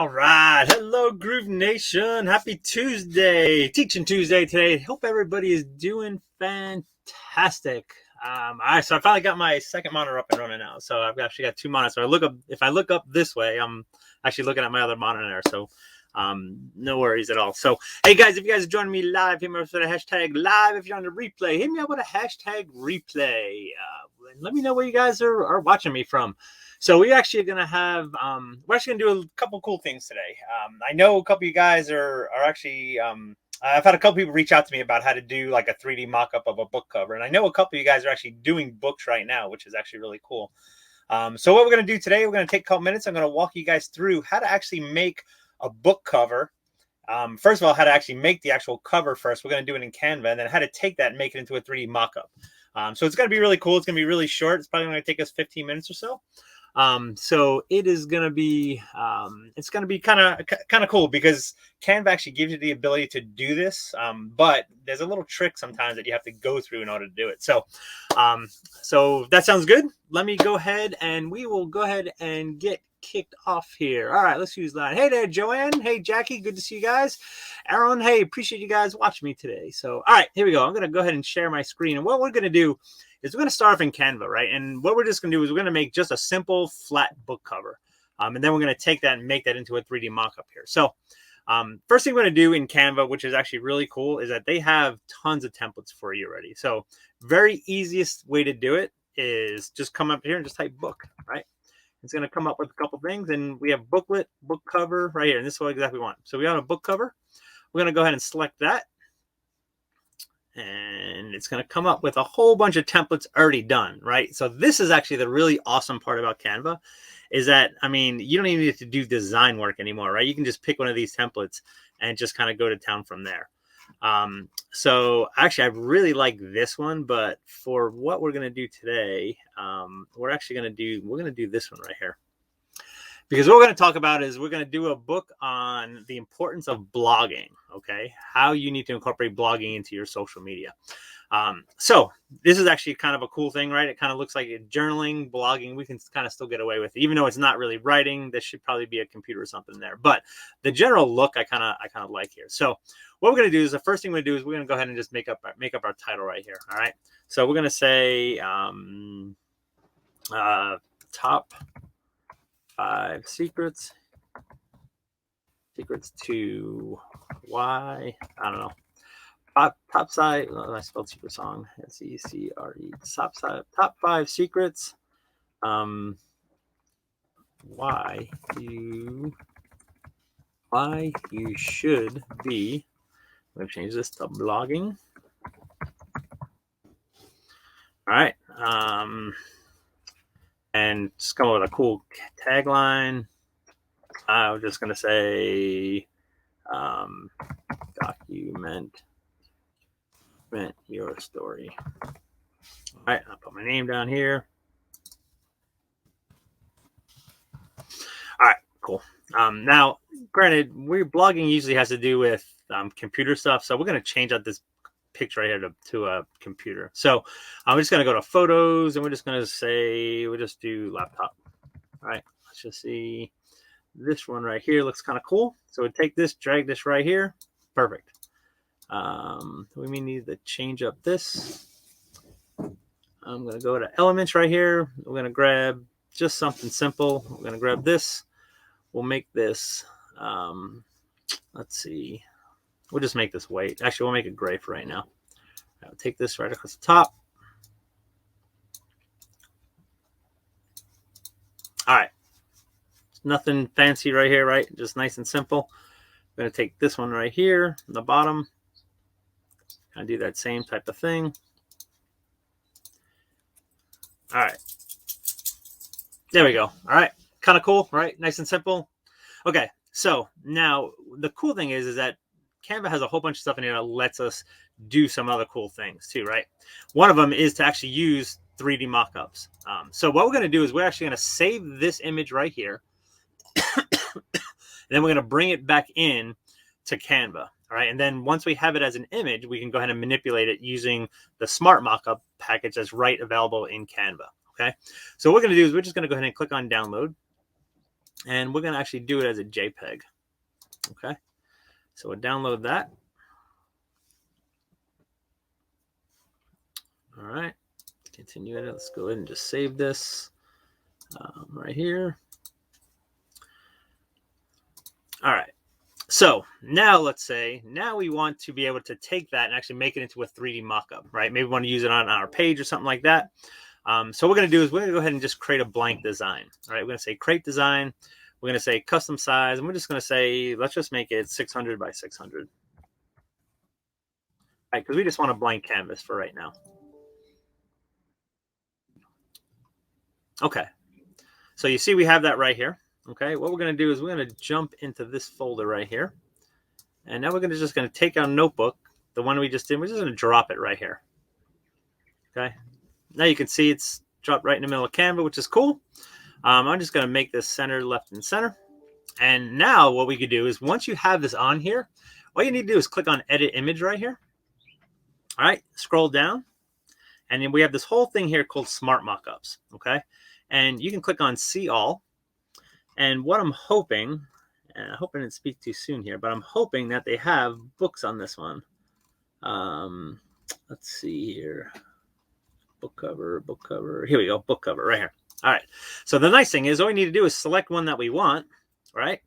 All right. Hello, Groove Nation. Happy Tuesday. Teaching Tuesday today. Hope everybody is doing fantastic. All right. So I finally got my second monitor up and running now. So I've actually got two monitors. So if I look up this way, I'm actually looking at my other monitor. So no worries at all. So, hey guys, if you guys are joining me live, hit me up with a hashtag live. If you're on the replay, hit me up with a hashtag replay. Let me know where you guys are watching me from. So we're actually going to have, we're actually going to do a couple cool things today. I know a couple of you guys are actually, I've had a couple people reach out to me about how to do like a 3D mock-up of a book cover. And I know a couple of you guys are actually doing books right now, which is actually really cool. So what we're going to do today, we're going to take a couple minutes. I'm going to walk you guys through how to actually make a book cover. First of all, how to actually make the actual cover first. We're going to do it in Canva, and then how to take that and make it into a 3D mock-up. So it's going to be really cool. It's going to be really short. It's probably going to take us 15 minutes or so. So it is going to be, it's going to be kind of cool because Canva actually gives you the ability to do this. But there's a little trick sometimes that you have to go through in order to do it. So, so that sounds good. Let me go ahead and we will go ahead and get kicked off here. All right, let's use that. Hey there, Joanne. Hey, Jackie. Good to see you guys. Aaron. Hey, appreciate you guys watching me today. So, all right, here we go. I'm going to go ahead and share my screen. And what we're going to do is we're going to start off in Canva, right? And what we're just going to do is we're going to make just a simple flat book cover. And then we're going to take that and make that into a 3D mock-up here. So first thing we're going to do in Canva, which is actually really cool, is that they have tons of templates for you already. So very easiest way to do it is just come up here and just type book, right? It's going to come up with a couple things. And we have booklet, book cover right here. And this is what exactly we want. So we want a book cover. We're going to go ahead and select that. And it's going to come up with a whole bunch of templates already done, right? So this is actually the really awesome part about Canva is that, I mean, you don't even need to do design work anymore, right? You can just pick one of these templates and just kind of go to town from there. So actually, I really like this one, but for what we're going to do today, we're going to do this one right here. Because what we're going to talk about is we're going to do a book on the importance of blogging, okay? How you need to incorporate blogging into your social media. So this is actually kind of a cool thing, right? It kind of looks like journaling, blogging. We can kind of still get away with it. Even though it's not really writing, this should probably be a computer or something there. But the general look I kind of like here. So what we're going to do is the first thing we're going to do is we're going to go ahead and just make up our title right here, all right? So we're going to say top 5 secrets to why, I don't know, top side, I spelled secret song, S-E-C-R-E, top 5 secrets, why you should be, I'm going to change this to blogging. All right. And just come up with a cool tagline. I'm just going to say, document your story. All right, I'll put my name down here. All right, cool. Now, granted, blogging usually has to do with computer stuff, so we're going to change out this picture right here to a computer. So I'm just going to go to photos and we're just going to say, we'll just do laptop. All right, let's just see. This one right here looks kind of cool. So we take this, drag this right here. Perfect. We may need to change up this. I'm going to go to elements right here. We're going to grab just something simple. We're going to grab this. We'll make this, let's see. We'll just make this white. Actually, we'll make it gray for right now. I'll take this right across the top. All right. Nothing fancy right here, right? Just nice and simple. I'm going to take this one right here on the bottom. I'll do that same type of thing. All right. There we go. All right. Kind of cool, right? Nice and simple. Okay. So now the cool thing is that Canva has a whole bunch of stuff in here that lets us do some other cool things too, right? One of them is to actually use 3D mockups. So what we're going to do is we're actually going to save this image right here. And then we're going to bring it back in to Canva. All right. And then once we have it as an image, we can go ahead and manipulate it using the Smartmockup package that's right available in Canva. Okay. So what we're going to do is we're just going to go ahead and click on download. and we're going to actually do it as a JPEG. Okay, so we'll download that. All right, continue it. Let's go ahead and just save this right here. All right. So now let's say now we want to be able to take that and actually make it into a 3D mockup, right? Maybe we want to use it on our page or something like that. So what we're going to do is we're going to go ahead and just create a blank design. All right, we're going to say create design. We're going to say custom size, and we're just going to say, let's just make it 600 by 600. Right, because we just want a blank canvas for right now. Okay, so you see we have that right here. Okay, what we're going to do is we're going to jump into this folder right here. And now we're just going to take our notebook, the one we just did, we're just going to drop it right here. Okay, now you can see it's dropped right in the middle of Canva, which is cool. I'm just going to make this center, left and center. And now what we could do is once you have this on here, all you need to do is click on edit image right here. All right, scroll down. And then we have this whole thing here called Smart Mockups. Okay, and you can click on see all. And what I'm hoping, and I hope I didn't speak too soon here, but I'm hoping that they have books on this one. Let's see here. Book cover. Here we go, book cover right here. All right. So the nice thing is all we need to do is select one that we want, right?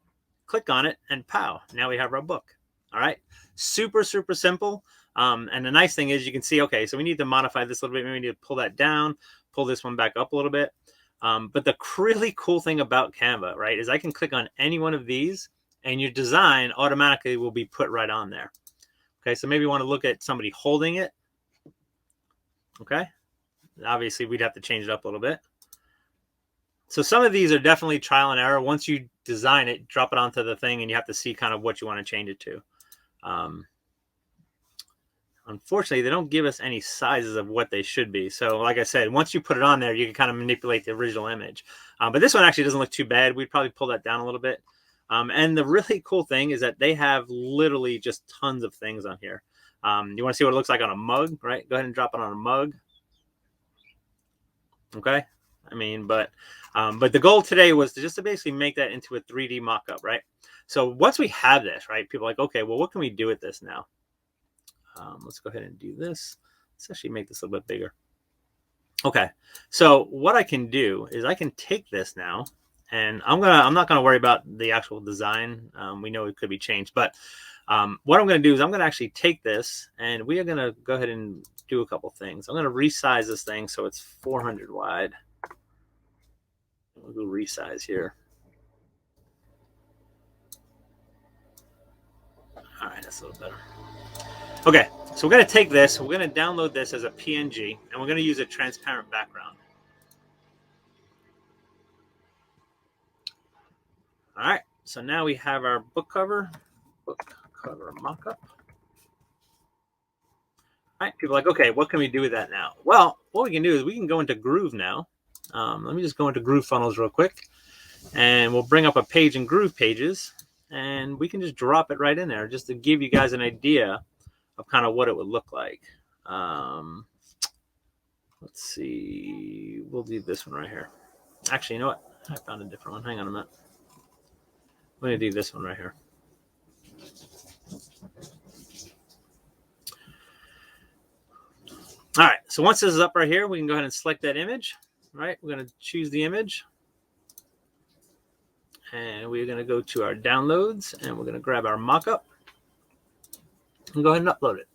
Click on it and pow, now we have our book. All right. Super, super simple. And the nice thing is you can see, okay, so we need to modify this a little bit. Maybe we need to pull that down, pull this one back up a little bit. But the really cool thing about Canva, right, is I can click on any one of these and your design automatically will be put right on there. Okay, so maybe you want to look at somebody holding it. Okay, obviously we'd have to change it up a little bit. So some of these are definitely trial and error. Once you design it, drop it onto the thing and you have to see kind of what you want to change it to. Unfortunately, they don't give us any sizes of what they should be. So like I said, once you put it on there, you can kind of manipulate the original image. But this one actually doesn't look too bad. We'd probably pull that down a little bit. And the really cool thing is that they have literally just tons of things on here. You want to see what it looks like on a mug, right? Go ahead and drop it on a mug. Okay. I mean, but the goal today was to just to basically make that into a 3D mock-up, right? So once we have this, right, people are like, okay, well, what can we do with this now? Let's go ahead and do this. Let's actually make this a little bit bigger. Okay, so what I can do is I can take this now, and I'm not gonna worry about the actual design. We know it could be changed, but what I'm gonna do is I'm gonna actually take this, and we are gonna go ahead and do a couple things. I'm gonna resize this thing so it's 400 wide. We'll go resize here. All right, that's a little better. Okay, so we're going to take this, we're going to download this as a PNG, and we're going to use a transparent background. All right, so now we have our book cover mock-up. All right, people are like, okay, what can we do with that now? Well, what we can do is we can go into Groove now. Let me just go into Groove Funnels real quick, and we'll bring up a page in Groove Pages, and we can just drop it right in there just to give you guys an idea of kind of what it would look like. Let's see. We'll do this one right here. Actually, you know what? I found a different one. Hang on a minute. I'm going to do this one right here. All right. So once this is up right here, we can go ahead and select that image. Right? We're going to choose the image. And we're going to go to our downloads, and we're going to grab our mock-up and go ahead and upload it.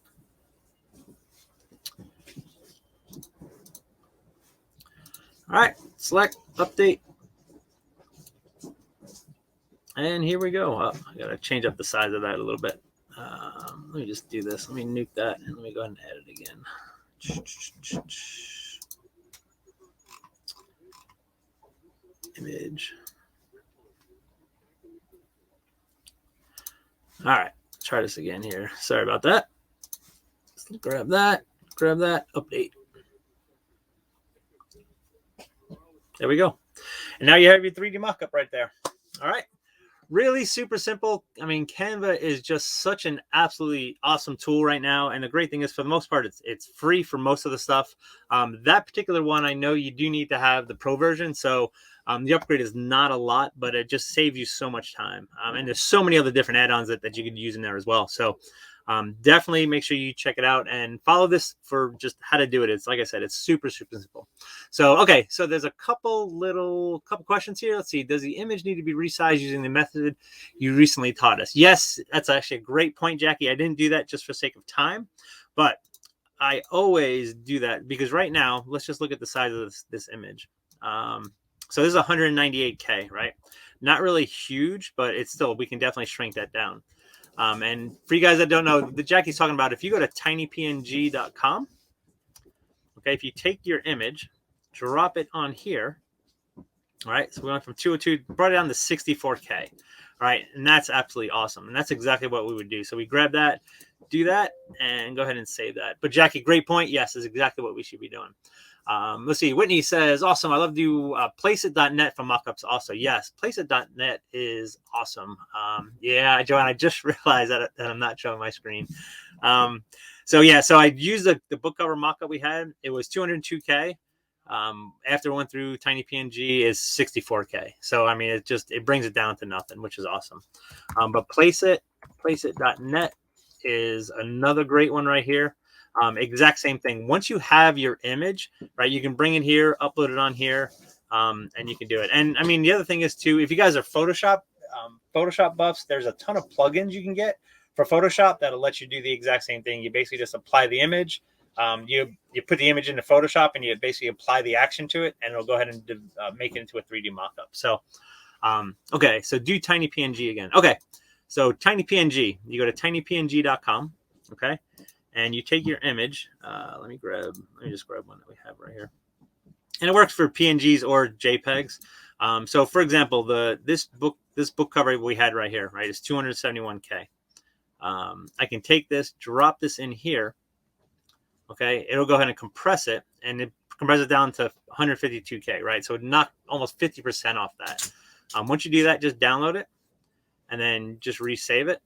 All right, select, update. And here we go. Oh, I got to change up the size of that a little bit. Let me just do this. Let me nuke that, and let me go ahead and edit it again. Image. All right, try this again here. Sorry about that. Let's grab that, update. There we go. And now you have your 3D mock-up right there. All right. Really super simple. I mean, Canva is just such an absolutely awesome tool right now. And the great thing is, for the most part, it's free for most of the stuff. That particular one, I know you do need to have the pro version. So The upgrade is not a lot, but it just saves you so much time. And there's so many other different add-ons that you could use in there as well. So definitely make sure you check it out and follow this for just how to do it. It's like I said, it's super, super simple. So, okay. So there's a couple questions here. Let's see. Does the image need to be resized using the method you recently taught us? Yes, that's actually a great point, Jackie. I didn't do that just for sake of time, but I always do that because right now, let's just look at the size of this image. So this is 198K, right? Not really huge, but it's still, we can definitely shrink that down. And for you guys that don't know, the Jackie's talking about, if you go to tinypng.com, okay, if you take your image, drop it on here, all right? So we went from 202, brought it down to 64K, all right? And that's absolutely awesome. And that's exactly what we would do. So we grab that, do that, and go ahead and save that. But Jackie, great point. Yes, is exactly what we should be doing. Let's see. Whitney says, awesome. I love to do placeit.net for mockups also. Yes, placeit.net is awesome. Yeah, Joanne, I just realized that I'm not showing my screen. So I used the book cover mockup we had. It was 202K. After it went through TinyPNG is 64K. So, I mean, it brings it down to nothing, which is awesome. But placeit.net is another great one right here. Exact same thing. Once you have your image, right, you can bring it here, upload it on here, and you can do it. And I mean, the other thing is too, if you guys are Photoshop buffs, there's a ton of plugins you can get for Photoshop that'll let you do the exact same thing. You basically just apply the image. You put the image into Photoshop and you basically apply the action to it, and it'll go ahead and make it into a 3D mockup. So, okay, so do TinyPNG again. Okay, so TinyPNG, you go to tinypng.com, okay? And you take your image. Let me just grab one that we have right here. And it works for PNGs or JPEGs. So for example, this book cover we had right here, right, is 271K. I can take this, drop this in here. Okay, it'll go ahead and compress it, and it compresses it down to 152K, right? So it knocked almost 50% off that. Once you do that, just download it, and then just resave it.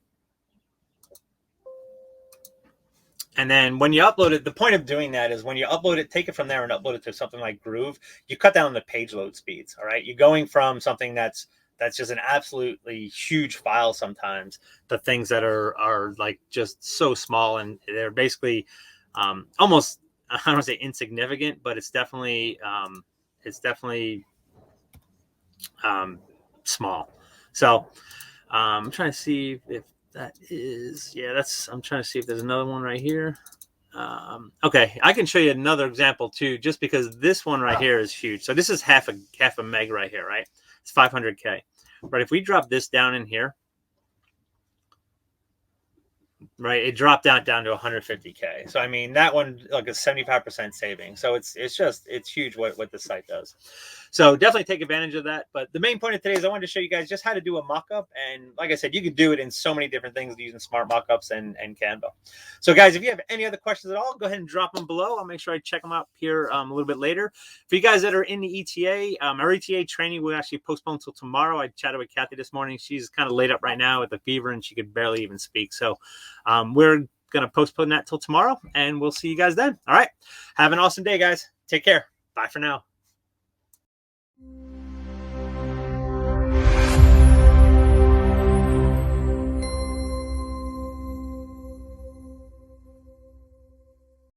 And then when you upload it, the point of doing that is when you upload it, take it from there and upload it to something like Groove. You cut down the page load speeds. All right, you're going from something that's just an absolutely huge file sometimes to things that are like just so small, and they're basically almost, I don't want to say insignificant, but it's definitely small. So I'm trying to see if that is, I'm trying to see if there's another one right here. Okay, I can show you another example too, just because this one right here is huge. So this is half a meg right here, right? It's 500K. But if we drop this down in here, right, it dropped down to 150K. So I mean, that one like a 75% saving. So it's huge what the site does. So definitely take advantage of that. But the main point of today is I wanted to show you guys just how to do a mockup. And like I said, you could do it in so many different things using Smartmockups and Canva. So guys, if you have any other questions at all, go ahead and drop them below. I'll make sure I check them out here a little bit later. For you guys that are in the ETA, our ETA training will actually postpone until tomorrow. I chatted with Kathy this morning. She's kind of laid up right now with a fever and she could barely even speak. So we're going to postpone that till tomorrow, and we'll see you guys then. All right. Have an awesome day, guys. Take care. Bye for now.